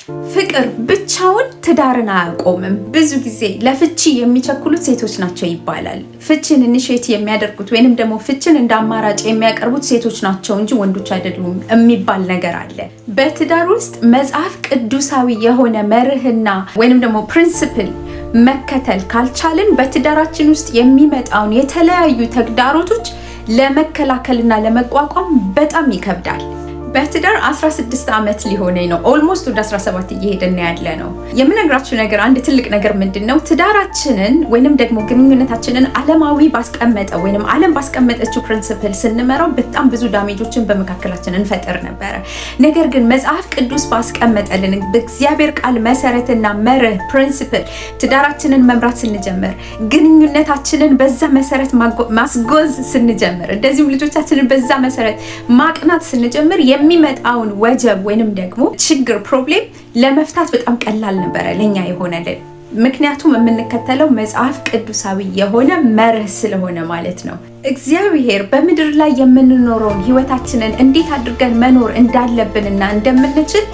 ፍቅር ብቻውን ትዳርን አያቆምም። ብዙ ጊዜ ለፍቺ የሚቸኩሉት ሴቶች ናቸው ይባላል። ፍቺን ኢኒሼት የሚያደርጉት ወይንም ደግሞ ፍቺን እንደ አማራጭ የሚያቀርቡት ሴቶች ናቸው እንጂ ወንዶች አይደሉም የሚባል ነገር አለ። በትዳር ውስጥ መጽሐፍ ቅዱሳዊ የሆነ መርህና ወይንም ደግሞ ፕሪንሲፕል መከተል ካልቻልን በትዳራችን ውስጥ የሚመጣውን የተለያዩ ተግዳሮቶች ለመከላከልና ለመቋቋም በጣም ይከብዳል። በትዳር 16 ዓመት ሊሆነኝ ነው። ኦልሞስት ወደ 17 እየሄድን ያለ ነው። የምነግራችሁ ነገር አንድ ትልቅ ነገር ምንድነው? ትዳራችንን ወይንም ደግሞ ግንኙነታችንን ዓለማዊ ባስቀመጠው ወይንም ዓለም ባስቀመጠችው ፕሪንሲፕል ስንመራው በጣም ብዙ ዳሜጆችን በመካከላችን እንፈጥር ነበረ። ነገር ግን መጽሐፍ ቅዱስ ባስቀመጠልን በእግዚአብሔር ቃል መሰረትና መርህ ፕሪንሲፕል ትዳራችንን መምራት ስንጀምር፣ ግንኙነታችንን በዛ መሰረት ማስጎዝ ስንጀምር፣ እንደዚሁም ልጆቻችንን በዛ መሰረት ማቅናት ስንጀምር የሚመጣውን ወጀብ ወይንም ደግሞ ችግር ፕሮብሌም ለመፍታት በጣም ቀላል ነበረ ለኛ የሆነልን። ምክንያቱም የምንከተለው መጽሐፍ ቅዱሳዊ የሆነ መርህ ስለሆነ ማለት ነው። እግዚአብሔር በምድር ላይ የምንኖረውን ህይወታችንን እንዴት አድርገን መኖር እንዳለብንና እንደምንችል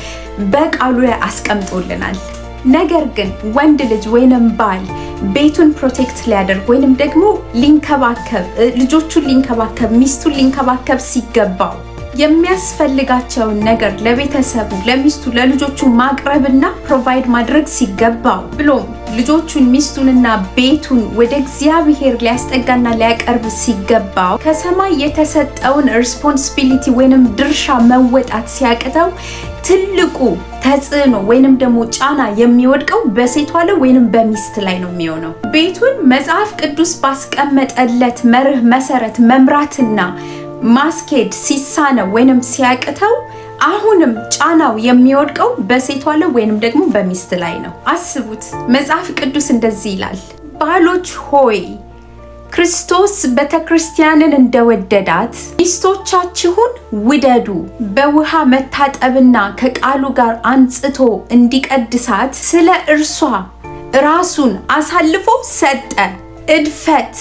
በቃሉ ላይ አስቀምጦልናል። ነገር ግን ወንድ ልጅ ወይንም ባል ቤቱን ፕሮቴክት ሊያደርግ ወይንም ደግሞ ሊንከባከብ፣ ልጆቹን ሊንከባከብ፣ ሚስቱን ሊንከባከብ ሲገባው የሚያስፈልጋቸውን ነገር ለቤተሰቡ፣ ለሚስቱ፣ ለልጆቹ ማቅረብና ፕሮቫይድ ማድረግ ሲገባው ብሎም ልጆቹን፣ ሚስቱንና ቤቱን ወደ እግዚአብሔር ሊያስጠጋና ሊያቀርብ ሲገባው ከሰማይ የተሰጠውን ሪስፖንሲቢሊቲ ወይንም ድርሻ መወጣት ሲያቅተው ትልቁ ተጽዕኖ ወይንም ደግሞ ጫና የሚወድቀው በሴቷ ላይ ወይንም በሚስት ላይ ነው የሚሆነው። ቤቱን መጽሐፍ ቅዱስ ባስቀመጠለት መርህ መሰረት መምራትና ማስኬድ ሲሳነው ወይንም ሲያቅተው አሁንም ጫናው የሚወድቀው በሴቷ ላይ ወይንም ደግሞ በሚስት ላይ ነው። አስቡት፣ መጽሐፍ ቅዱስ እንደዚህ ይላል፣ ባሎች ሆይ ክርስቶስ ቤተክርስቲያንን እንደወደዳት ሚስቶቻችሁን ውደዱ፣ በውሃ መታጠብና ከቃሉ ጋር አንጽቶ እንዲቀድሳት ስለ እርሷ ራሱን አሳልፎ ሰጠ። እድፈት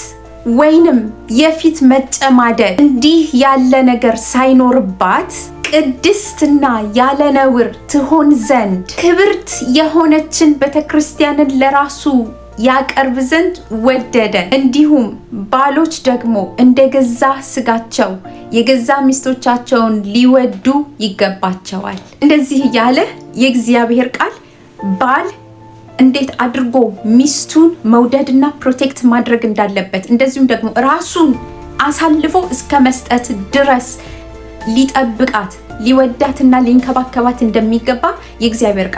ወይንም የፊት መጨማደድ እንዲህ ያለ ነገር ሳይኖርባት ቅድስትና ያለ ነውር ትሆን ዘንድ ክብርት የሆነችን ቤተክርስቲያንን ለራሱ ያቀርብ ዘንድ ወደደ። እንዲሁም ባሎች ደግሞ እንደ ገዛ ስጋቸው የገዛ ሚስቶቻቸውን ሊወዱ ይገባቸዋል። እንደዚህ እያለ የእግዚአብሔር ቃል ባል እንዴት አድርጎ ሚስቱን መውደድና ፕሮቴክት ማድረግ እንዳለበት እንደዚሁም ደግሞ ራሱን አሳልፎ እስከ መስጠት ድረስ ሊጠብቃት፣ ሊወዳትና ሊንከባከባት እንደሚገባ የእግዚአብሔር ቃል